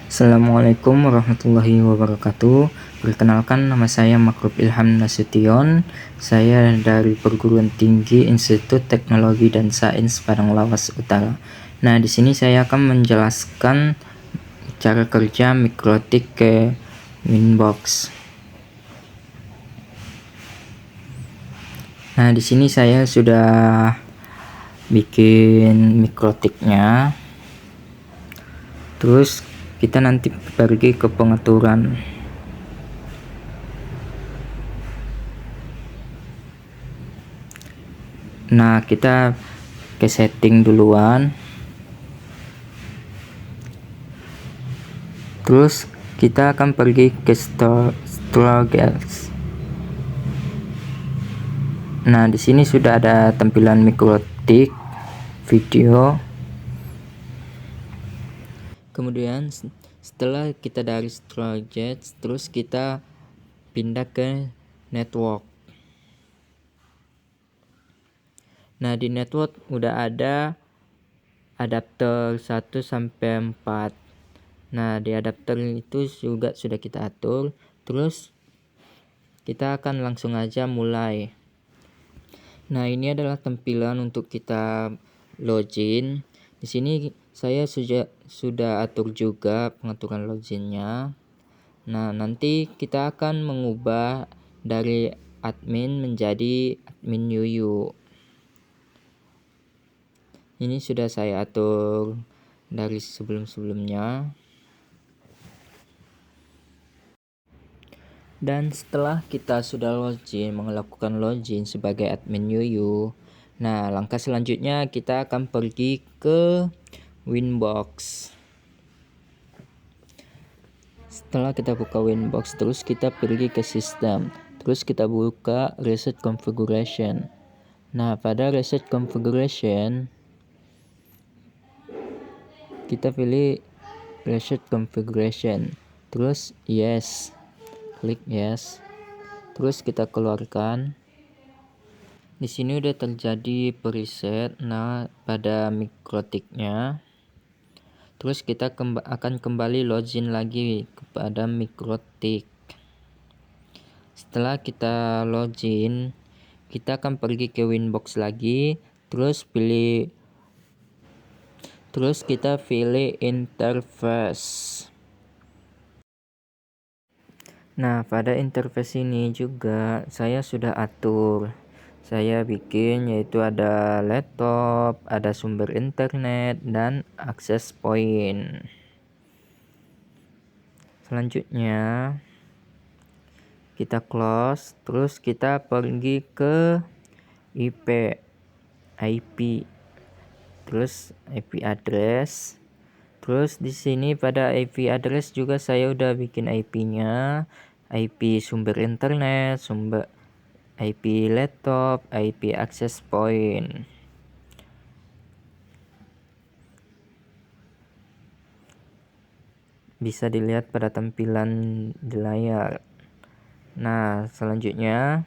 Assalamualaikum warahmatullahi wabarakatuh. Perkenalkan, nama saya Makruf Ilham Nasution. Saya dari Perguruan Tinggi Institut Teknologi dan Sains Padang Lawas Utara. Nah, di sini saya akan menjelaskan cara kerja mikrotik ke Winbox. Nah, di sini saya sudah bikin mikrotiknya. Terus kita nanti pergi ke pengaturan. Nah, kita ke setting duluan. Terus kita akan pergi ke struggles. Nah, di sini sudah ada tampilan mikrotik video. Kemudian setelah kita dari struggles, terus kita pindah ke network. Nah, di network udah ada adapter 1 sampai 4. Nah, di adapter itu juga sudah kita atur. Terus kita akan langsung aja mulai. Nah, ini adalah tampilan untuk kita login. Di sini saya sudah atur juga pengaturan loginnya. Nah, nanti kita akan mengubah dari admin menjadi admin Yuyu. Ini sudah saya atur dari sebelum-sebelumnya. Dan setelah kita sudah melakukan login sebagai admin Yuyu, nah langkah selanjutnya kita akan pergi ke Winbox. Setelah kita buka Winbox, terus kita pergi ke sistem, terus kita buka reset configuration. Nah, pada reset configuration kita pilih reset configuration, terus yes, klik yes, terus kita keluarkan. Di sini udah terjadi preset. Nah, pada mikrotiknya, terus kita akan kembali login lagi kepada mikrotik. Setelah kita login, kita akan pergi ke Winbox lagi, terus kita pilih interface. Nah, pada interface ini juga saya sudah atur. Saya bikin yaitu ada laptop, ada sumber internet, dan akses point. Selanjutnya kita close, terus kita pergi ke IP, terus IP address. Terus di sini pada IP address juga saya udah bikin IP-nya, IP sumber internet, sumber IP laptop, IP access point. Bisa dilihat pada tampilan di layar. Nah, selanjutnya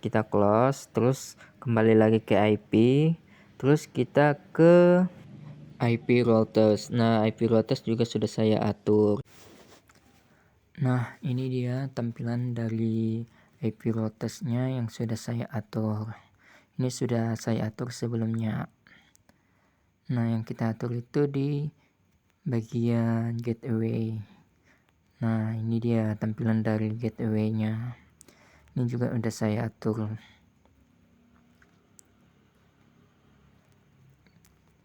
kita close, terus kembali lagi ke IP, terus kita ke IP routers. Nah, IP routers juga sudah saya atur. Nah, ini dia tampilan dari IP routersnya yang sudah saya atur. Ini sudah saya atur sebelumnya. Nah, yang kita atur itu di bagian gateway. Nah, ini dia tampilan dari gateway-nya. Ini juga udah saya atur.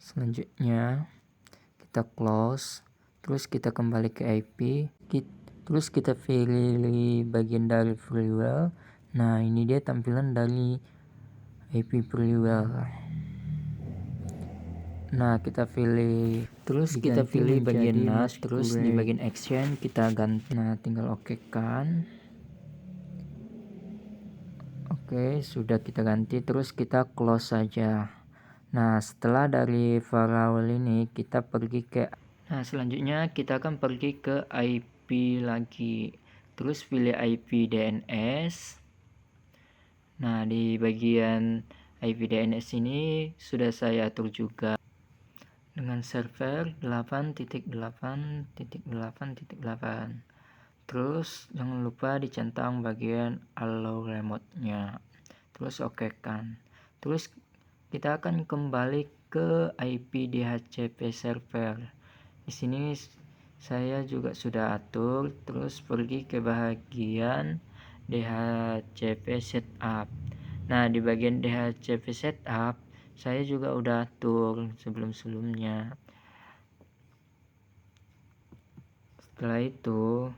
Selanjutnya kita close, terus kita kembali ke IP, terus kita pilih bagian dari freeware. Nah, ini dia tampilan dari IP freeware. Nah, kita pilih, terus kita pilih bagian NAS, terus di bagian action kita ganti. Nah, tinggal oke kan. Oke, sudah kita ganti, terus kita close saja. Nah, setelah dari firewall ini kita pergi ke, nah selanjutnya kita akan pergi ke IP lagi, terus pilih IP DNS. Nah, di bagian IP DNS ini sudah saya atur juga. dengan server 8.8.8.8. Terus jangan lupa dicentang bagian allow remote-nya. Terus oke kan. Terus kita akan kembali ke IP DHCP server. Di sini saya juga sudah atur, terus pergi ke bagian DHCP setup. Nah, di bagian DHCP setup saya juga udah atur sebelum-sebelumnya. Setelah itu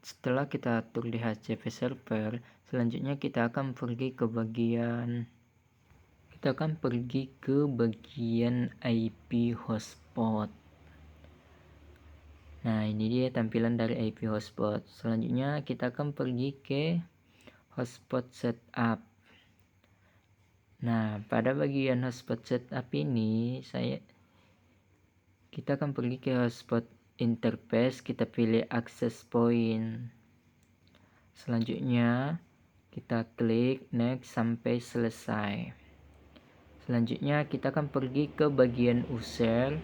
setelah kita atur DHCP server, selanjutnya kita akan pergi ke bagian IP hotspot. Nah, ini dia tampilan dari IP hotspot. Selanjutnya kita akan pergi ke hotspot setup. Nah, pada bagian hotspot setup ini kita akan pergi ke hotspot interface, kita pilih access point. Selanjutnya kita klik next sampai selesai. Selanjutnya kita akan pergi ke bagian user.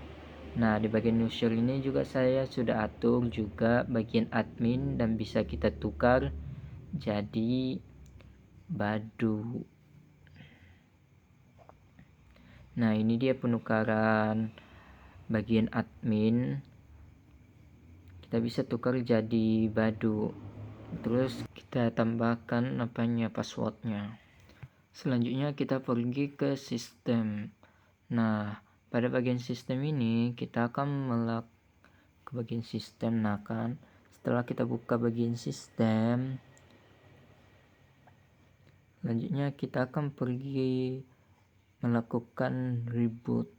Nah, di bagian user ini juga saya sudah atur juga bagian admin dan bisa kita tukar jadi Badu. Nah, ini dia penukaran bagian admin. Kita bisa tukar jadi Badu. Terus kita tambahkan passwordnya. Selanjutnya kita pergi ke sistem. Nah, pada bagian sistem ini kita akan ke bagian sistem. Nah kan, setelah kita buka bagian sistem, selanjutnya kita akan pergi melakukan reboot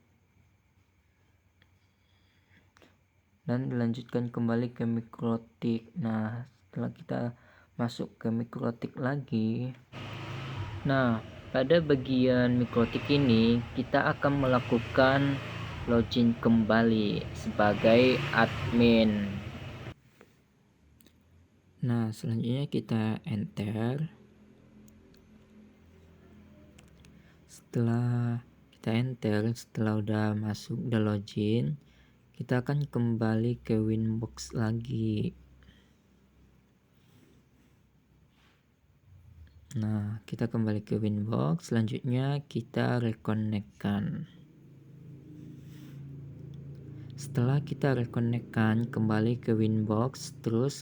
dan dilanjutkan kembali ke MikroTik. Nah, setelah kita masuk ke MikroTik lagi, nah pada bagian MikroTik ini kita akan melakukan login kembali sebagai admin. Nah, selanjutnya kita enter. Setelah kita enter, setelah udah masuk, udah login, kita akan kembali ke Winbox lagi. Nah, kita kembali ke Winbox. Selanjutnya kita reconnect-kan. Setelah kita reconnect-kan kembali ke Winbox, terus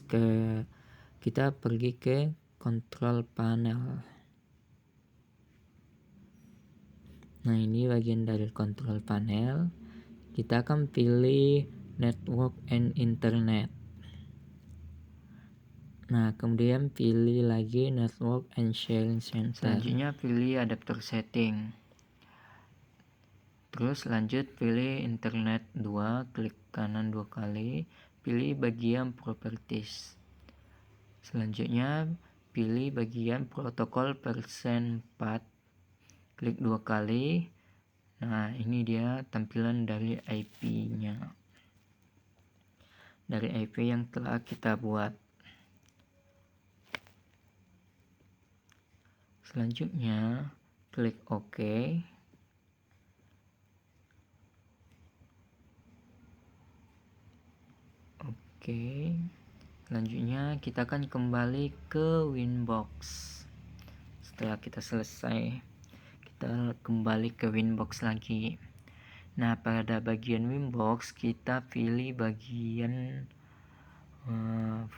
kita pergi ke control panel. Nah, ini bagian dari control panel. Kita akan pilih network and internet. Nah, kemudian pilih lagi network and sharing center. Selanjutnya pilih adapter setting. Terus lanjut pilih internet 2, klik kanan 2 kali, pilih bagian properties. Selanjutnya pilih bagian protokol version 4. Klik 2 kali. Nah, ini dia tampilan dari IP-nya. Dari IP yang telah kita buat. Selanjutnya, klik OK. Oke. Selanjutnya kita akan kembali ke Winbox. Setelah kita selesai, kita kembali ke Winbox lagi. Nah, pada bagian Winbox kita pilih bagian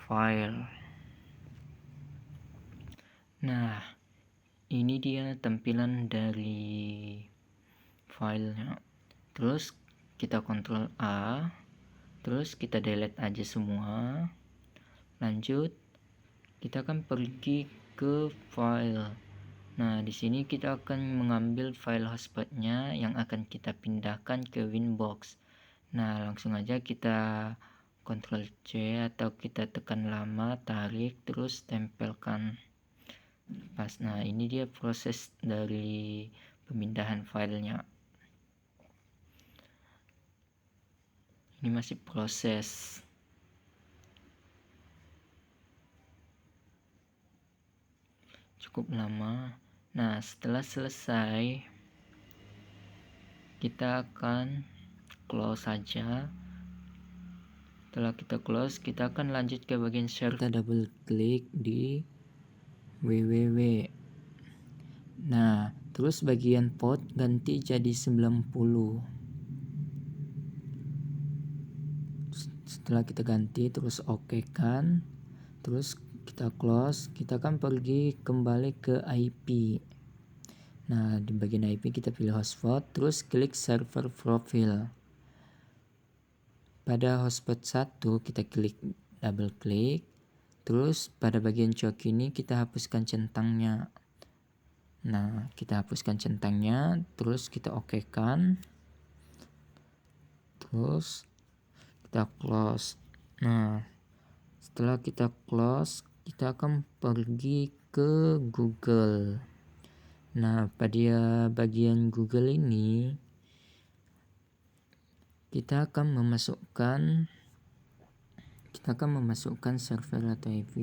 file. Nah, ini dia tampilan dari filenya. Terus kita Ctrl A, terus kita delete aja semua. Lanjut, kita akan pergi ke file. Nah, di sini kita akan mengambil file hotspotnya yang akan kita pindahkan ke Winbox. Nah, langsung aja kita Ctrl C atau kita tekan lama, tarik, terus tempelkan. Pas. Nah, ini dia proses dari pemindahan filenya. Ini masih proses. Cukup lama. Nah, setelah selesai kita akan close saja. Setelah kita close, kita akan lanjut ke bagian share. Kita double klik di www. Nah, terus bagian port ganti jadi 90. Setelah kita ganti, terus oke kan, terus kita close, kita akan pergi kembali ke IP. Nah, di bagian IP kita pilih hotspot, terus klik server profile. Pada hotspot 1 kita klik double klik, terus pada bagian choke ini kita hapuskan centangnya. Nah, kita hapuskan centangnya, terus kita oke kan, terus kita close. Nah, setelah kita close, kita akan pergi ke Google. Nah, pada bagian Google ini kita akan memasukkan server atau IP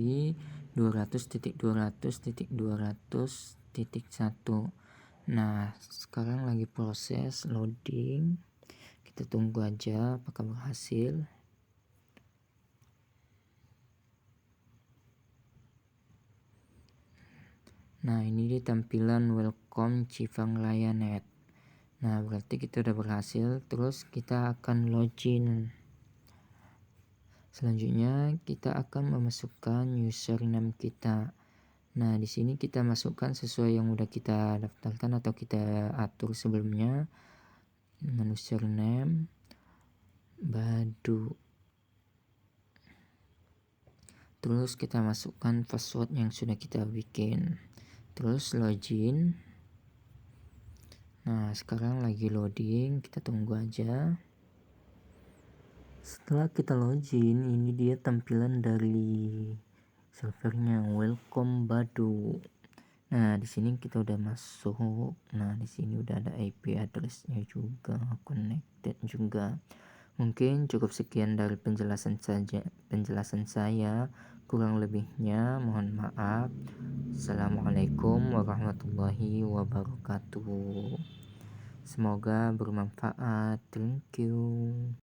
200.200.200.1. Nah, sekarang lagi proses loading. Kita tunggu aja apakah berhasil. Nah, ini dia tampilan welcome Cifang Layanet. Nah, berarti kita udah berhasil. Terus kita akan login. Selanjutnya kita akan memasukkan username kita. Nah, di sini kita masukkan sesuai yang udah kita daftarkan atau kita atur sebelumnya. Dengan username Badu. Terus kita masukkan password yang sudah kita bikin. Terus login. Nah, sekarang lagi loading, kita tunggu aja. Setelah kita login, ini dia tampilan dari servernya welcome Badu. Nah, di sini kita udah masuk. Nah, di sini udah ada IP address-nya juga, connected juga. Mungkin cukup sekian dari penjelasan saya. Kurang lebihnya mohon maaf. Assalamualaikum warahmatullahi wabarakatuh. Semoga bermanfaat. Thank you.